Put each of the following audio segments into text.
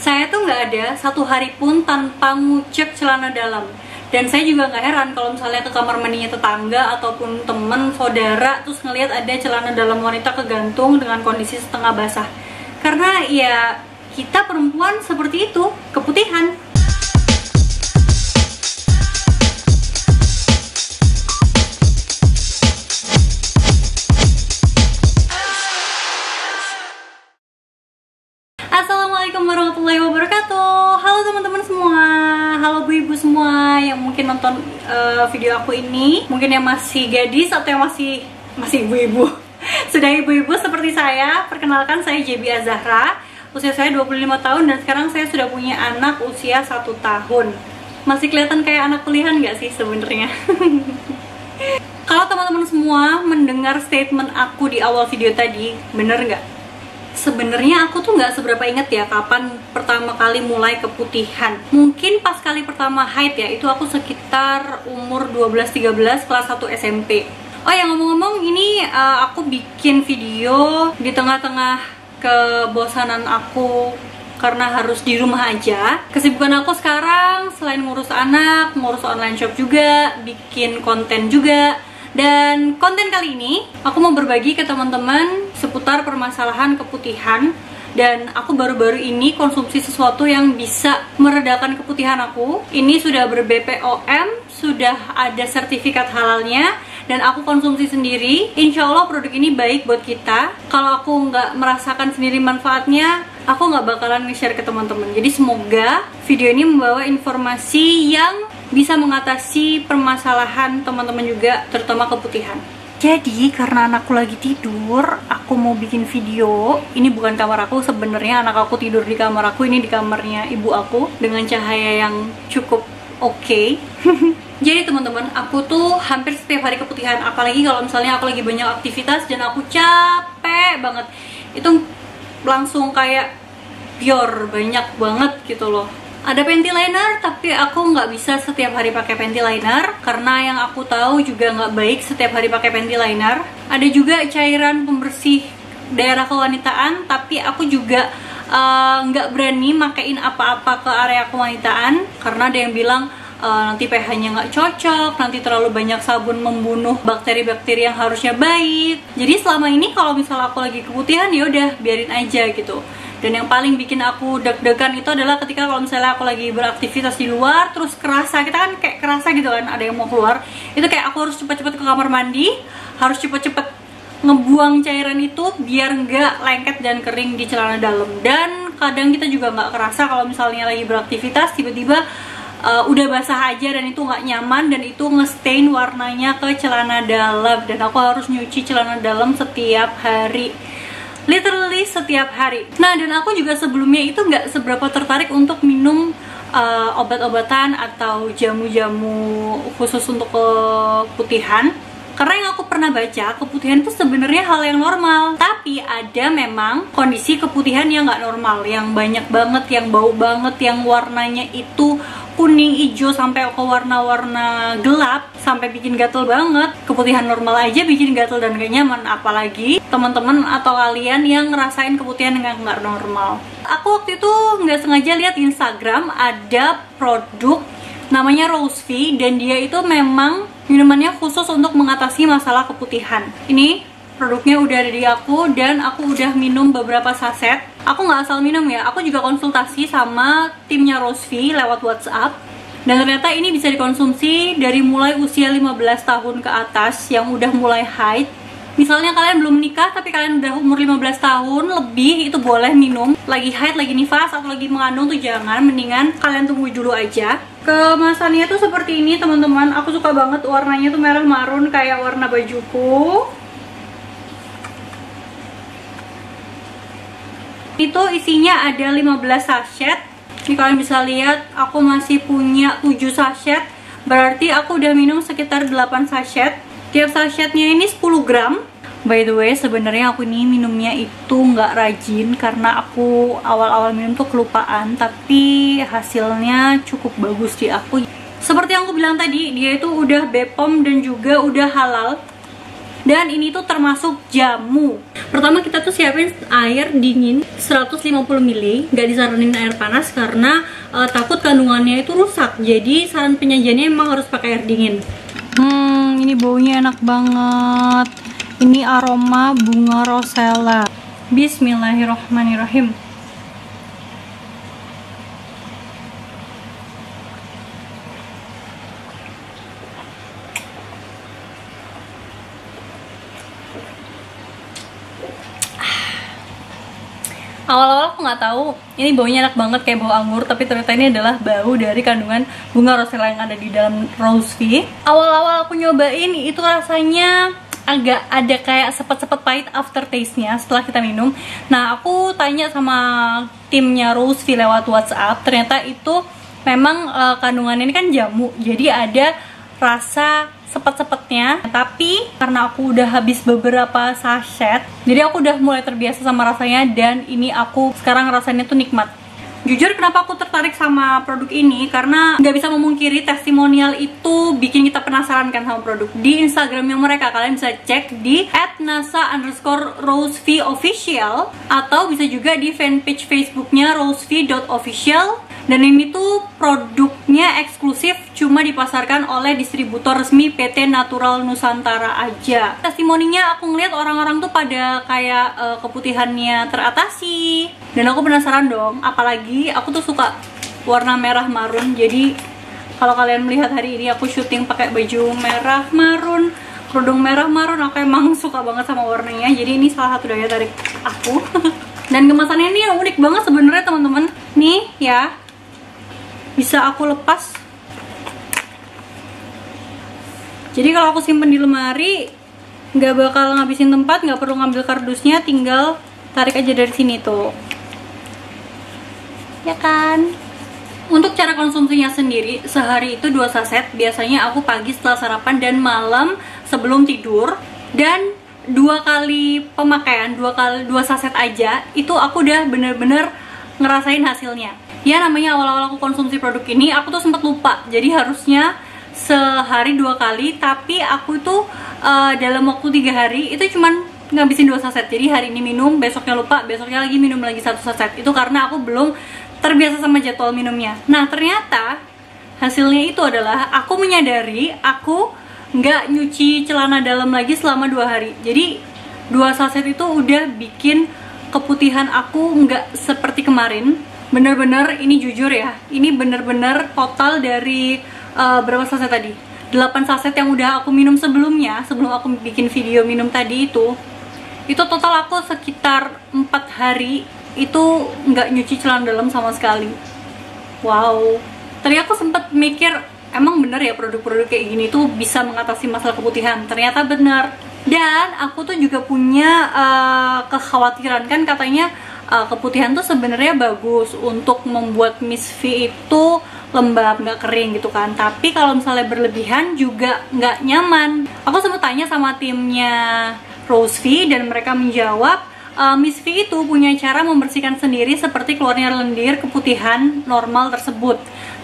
Saya tuh nggak ada satu hari pun tanpa ngucek celana dalam. Dan saya juga nggak heran kalau misalnya ke kamar mandinya tetangga ataupun temen, saudara, terus ngelihat ada celana dalam wanita kegantung dengan kondisi setengah basah. Karena ya kita perempuan seperti itu, keputihan. Assalamualaikum warahmatullahi wabarakatuh. Halo teman-teman semua, halo bu-ibu semua yang mungkin nonton video aku ini, mungkin yang masih gadis atau yang masih ibu-ibu. Sudah ibu-ibu seperti saya, perkenalkan saya JB Azahra. Usia saya 25 tahun dan sekarang saya sudah punya anak usia 1 tahun. Masih kelihatan kayak anak kuliahan nggak sih sebenarnya? Kalau teman-teman semua mendengar statement aku di awal video tadi, bener nggak? Sebenarnya aku tuh nggak seberapa inget ya kapan pertama kali mulai keputihan. Mungkin pas kali pertama haid ya, itu aku sekitar umur 12-13 kelas 1 SMP. Oh ya, ngomong-ngomong ini aku bikin video di tengah-tengah kebosanan aku karena harus di rumah aja. Kesibukan aku sekarang selain ngurus anak, ngurus online shop juga, bikin konten juga. Dan konten kali ini aku mau berbagi ke teman-teman seputar permasalahan keputihan. Dan aku baru-baru ini konsumsi sesuatu yang bisa meredakan keputihan aku. Ini sudah ber-BPOM, sudah ada sertifikat halalnya, dan aku konsumsi sendiri. Insya Allah produk ini baik buat kita. Kalau aku nggak merasakan sendiri manfaatnya, aku nggak bakalan nge-share ke teman-teman. Jadi semoga video ini membawa informasi yang bisa mengatasi permasalahan teman-teman juga, terutama keputihan. Jadi karena anakku lagi tidur, aku mau bikin video. Ini bukan kamar aku sebenarnya, anak aku tidur di kamar aku, ini di kamarnya ibu aku dengan cahaya yang cukup oke. Jadi teman-teman, aku tuh hampir setiap hari keputihan, apalagi kalau misalnya aku lagi banyak aktivitas dan aku capek banget. Itu langsung kayak pior, banyak banget gitu loh. Ada panty liner, tapi aku nggak bisa setiap hari pakai panty liner karena yang aku tahu juga nggak baik setiap hari pakai panty liner. Ada juga cairan pembersih daerah kewanitaan, tapi aku juga nggak berani makain apa-apa ke area kewanitaan karena ada yang bilang nanti pH-nya nggak cocok, nanti terlalu banyak sabun membunuh bakteri-bakteri yang harusnya baik. Jadi selama ini kalau misalnya aku lagi keputihan, ya udah biarin aja gitu. Dan yang paling bikin aku deg-degan itu adalah ketika kalau misalnya aku lagi beraktivitas di luar, terus kerasa, kita kan kayak kerasa gitu kan, ada yang mau keluar. Itu kayak aku harus cepet-cepet ke kamar mandi, harus cepet-cepet ngebuang cairan itu biar nggak lengket dan kering di celana dalam. Dan kadang kita juga nggak kerasa kalau misalnya lagi beraktivitas, tiba-tiba udah basah aja dan itu nggak nyaman, dan itu ngestain warnanya ke celana dalam. Dan aku harus nyuci celana dalam setiap hari, literally setiap hari. Nah, dan aku juga sebelumnya itu nggak seberapa tertarik untuk minum obat-obatan atau jamu-jamu khusus untuk keputihan. Karena yang aku pernah baca, keputihan itu sebenarnya hal yang normal. Tapi ada memang kondisi keputihan yang nggak normal, yang banyak banget, yang bau banget, yang warnanya itu kuning, hijau, sampai ke warna-warna gelap, sampai bikin gatel banget. Keputihan normal aja bikin gatel dan gak nyaman, apalagi teman-teman atau kalian yang ngerasain keputihan yang nggak normal. Aku waktu itu nggak sengaja lihat di Instagram ada produk namanya Rosevie, dan dia itu memang minumannya khusus untuk mengatasi masalah keputihan. Ini produknya udah ada di aku dan aku udah minum beberapa saset. Aku nggak asal minum ya, aku juga konsultasi sama timnya Rosevie lewat WhatsApp. Dan ternyata ini bisa dikonsumsi dari mulai usia 15 tahun ke atas yang udah mulai haid. Misalnya kalian belum nikah tapi kalian udah umur 15 tahun lebih, itu boleh minum. Lagi haid, lagi nifas, atau lagi mengandung tuh jangan, mendingan kalian tunggu dulu aja. Kemasannya tuh seperti ini teman-teman. Aku suka banget warnanya tuh merah marun kayak warna bajuku. Itu isinya ada 15 sachet. Ini kalian bisa lihat aku masih punya 7 sachet. Berarti aku udah minum sekitar 8 sachet. Tiap sachetnya ini 10 gram. By the way, sebenarnya aku ini minumnya itu nggak rajin karena aku awal-awal minum tuh kelupaan, tapi hasilnya cukup bagus di aku. Seperti yang aku bilang tadi, dia itu udah BPOM dan juga udah halal. Dan ini tuh termasuk jamu. Pertama kita tuh siapin air dingin 150 ml, nggak disaranin air panas karena takut kandungannya itu rusak. Jadi saran penyajiannya emang harus pakai air dingin. Ini baunya enak banget. Ini aroma bunga rosella. Bismillahirrohmanirrohim. Awal-awal aku nggak tahu ini baunya enak banget kayak bau anggur, tapi ternyata ini adalah bau dari kandungan bunga rosella yang ada di dalam Rose-V. Awal-awal aku nyobain itu rasanya agak ada kayak sepet-sepet pahit aftertaste-nya setelah kita minum. Nah, aku tanya sama timnya Rose-V lewat WhatsApp, ternyata itu memang kandungannya ini kan jamu, jadi ada rasa sepet-sepetnya. Tapi karena aku udah habis beberapa sachet, jadi aku udah mulai terbiasa sama rasanya, dan ini aku sekarang rasanya tuh nikmat. Jujur kenapa aku tertarik sama produk ini, karena nggak bisa memungkiri testimonial itu bikin kita penasaran kan sama produk. Di Instagramnya mereka kalian bisa cek di @nasa_rosevofficial, atau bisa juga di fanpage Facebooknya roseve.official. Dan ini tuh produknya eksklusif, cuma dipasarkan oleh distributor resmi PT Natural Nusantara aja. Testimoninya aku ngeliat orang-orang tuh pada kayak keputihannya teratasi, dan aku penasaran dong. Apalagi aku tuh suka warna merah marun, jadi kalau kalian melihat hari ini aku syuting pakai baju merah marun, kerudung merah marun, aku emang suka banget sama warnanya. Jadi ini salah satu daya tarik aku. Dan kemasannya ini unik banget sebenarnya teman-teman. Nih ya, bisa aku lepas. Jadi kalau aku simpen di lemari nggak bakal ngabisin tempat, nggak perlu ngambil kardusnya, tinggal tarik aja dari sini tuh, ya kan. Untuk cara konsumsinya sendiri, sehari itu 2 saset. Biasanya aku pagi setelah sarapan dan malam sebelum tidur. Dan 2 kali pemakaian, 2 saset aja, itu aku udah bener-bener ngerasain hasilnya. Ya namanya awal-awal aku konsumsi produk ini, aku tuh sempet lupa. Jadi harusnya sehari 2 kali, tapi aku tuh dalam waktu 3 hari itu cuman ngabisin 2 saset. Jadi hari ini minum, besoknya lupa, besoknya lagi minum lagi 1 saset. Itu karena aku belum terbiasa sama jadwal minumnya. Nah ternyata hasilnya itu adalah aku menyadari aku nggak nyuci celana dalam lagi selama 2 hari. Jadi 2 saset itu udah bikin keputihan aku nggak seperti kemarin. Bener-bener ini jujur ya, ini bener-bener total dari berapa saset tadi? 8 saset yang udah aku minum sebelumnya, sebelum aku bikin video minum tadi itu total aku sekitar 4 hari itu nggak nyuci celana dalam sama sekali. Wow. Tadi aku sempet mikir, emang bener ya produk-produk kayak gini tuh bisa mengatasi masalah keputihan? Ternyata bener. Dan aku tuh juga punya kekhawatiran, kan katanya keputihan tuh sebenarnya bagus untuk membuat Miss V itu lembab, nggak kering gitu kan. Tapi kalau misalnya berlebihan juga nggak nyaman. Aku sempat tanya sama timnya Rose-V dan mereka menjawab Miss V itu punya cara membersihkan sendiri seperti keluarnya lendir keputihan normal tersebut.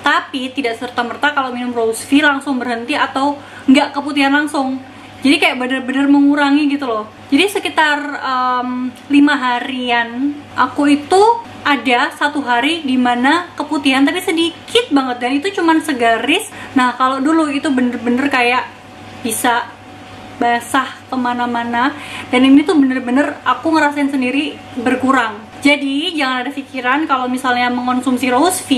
Tapi tidak serta-merta kalau minum Rose-V langsung berhenti atau nggak keputihan langsung. Jadi kayak bener-bener mengurangi gitu loh. Jadi sekitar 5 harian aku itu ada 1 hari dimana keputihan tapi sedikit banget, dan itu cuman segaris. Nah kalau dulu itu bener-bener kayak bisa basah kemana-mana, dan ini tuh bener-bener aku ngerasain sendiri berkurang. Jadi jangan ada pikiran kalau misalnya mengonsumsi Rose-V,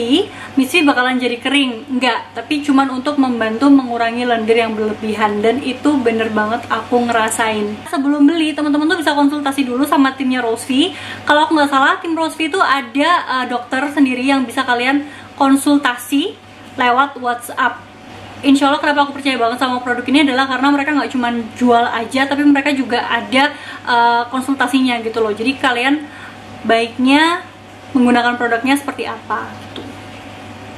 Miss V bakalan jadi kering. Enggak, tapi cuman untuk membantu mengurangi lendir yang berlebihan, dan itu bener banget aku ngerasain. Sebelum beli, teman-teman tuh bisa konsultasi dulu sama timnya Rose-V. Kalau aku nggak salah, tim Rose-V itu ada dokter sendiri yang bisa kalian konsultasi lewat WhatsApp. Insya Allah kenapa aku percaya banget sama produk ini adalah karena mereka nggak cuma jual aja, tapi mereka juga ada konsultasinya gitu loh. Jadi kalian baiknya menggunakan produknya seperti apa gitu.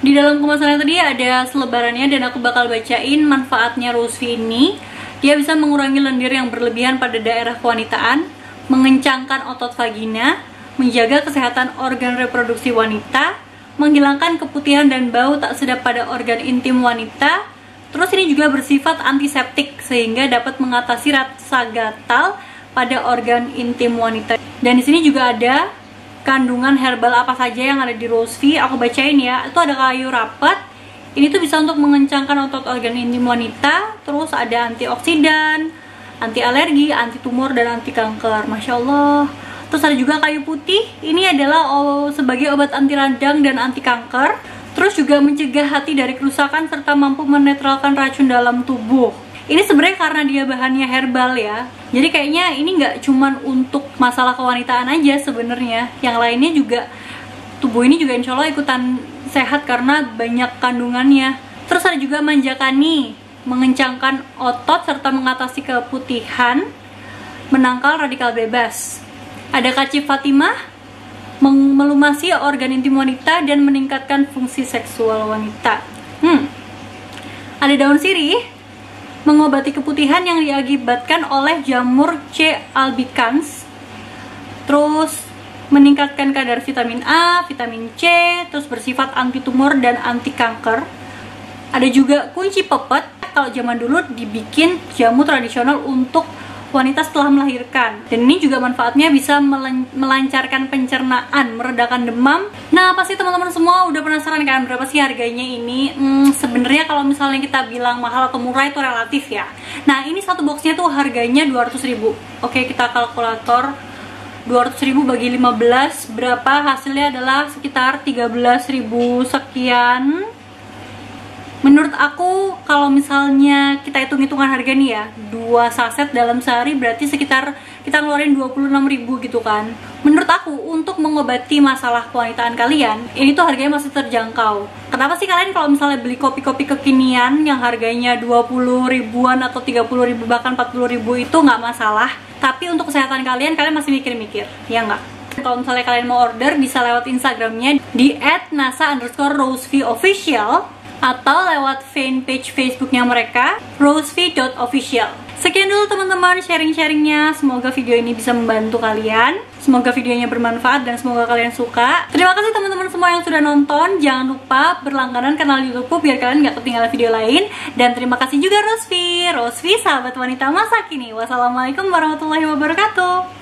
Di dalam kemasannya tadi ada selebarannya, dan aku bakal bacain manfaatnya Rose-V ini. Dia bisa mengurangi lendir yang berlebihan pada daerah kewanitaan, mengencangkan otot vagina, menjaga kesehatan organ reproduksi wanita, menghilangkan keputihan dan bau tak sedap pada organ intim wanita, Terus ini juga bersifat antiseptik sehingga dapat mengatasi rasa gatal pada organ intim wanita. Dan di sini juga ada kandungan herbal apa saja yang ada di Rosevie. Aku bacain ya. Itu ada kayu rapat. Ini tuh bisa untuk mengencangkan otot organ intim wanita. Terus ada antioksidan, anti alergi, anti tumor, dan anti kanker. Masya Allah. Terus ada juga kayu putih. Ini adalah sebagai obat anti radang dan anti kanker. Terus juga mencegah hati dari kerusakan serta mampu menetralkan racun dalam tubuh. Ini sebenarnya karena dia bahannya herbal ya. Jadi kayaknya ini nggak cuman untuk masalah kewanitaan aja sebenarnya. Yang lainnya juga, tubuh ini juga insya Allah ikutan sehat karena banyak kandungannya. Terus ada juga manjakani, mengencangkan otot serta mengatasi keputihan, menangkal radikal bebas. Ada kacif Fatimah, melumasi organ intim wanita dan meningkatkan fungsi seksual wanita. Ada daun sirih, mengobati keputihan yang diakibatkan oleh jamur C. albicans. Terus meningkatkan kadar vitamin A, vitamin C, terus bersifat anti tumor dan anti kanker. Ada juga kunci pepet. Kalau zaman dulu dibikin jamu tradisional untuk wanita setelah melahirkan, dan ini juga manfaatnya bisa melancarkan pencernaan, meredakan demam. Nah, pasti teman-teman semua udah penasaran kan berapa sih harganya ini? Sebenarnya kalau misalnya kita bilang mahal atau murah itu relatif ya. Nah, ini satu boxnya tuh harganya 200.000. Oke, kita kalkulator 200.000 bagi 15 berapa? Hasilnya adalah sekitar 13.000 sekian. Menurut aku kalau misalnya kita hitung-hitungan harga nih ya, 2 saset dalam sehari berarti sekitar kita ngeluarin 26.000 gitu kan. Menurut aku untuk mengobati masalah kewanitaan kalian, ini tuh harganya masih terjangkau. Kenapa sih kalian kalau misalnya beli kopi-kopi kekinian yang harganya 20 ribuan atau 30 ribu bahkan 40 ribu itu nggak masalah, tapi untuk kesehatan kalian masih mikir-mikir, ya nggak? Kalau misalnya kalian mau order bisa lewat Instagramnya di @nasa_rosevieofficial atau lewat fanpage Facebooknya mereka, rosevie.official. Sekian dulu teman-teman sharing-sharingnya. Semoga video ini bisa membantu kalian. Semoga videonya bermanfaat dan semoga kalian suka. Terima kasih teman-teman semua yang sudah nonton. Jangan lupa berlangganan kanal YouTubeku biar kalian gak ketinggalan video lain. Dan terima kasih juga Rosevie, sahabat wanita masa kini. Wassalamualaikum warahmatullahi wabarakatuh.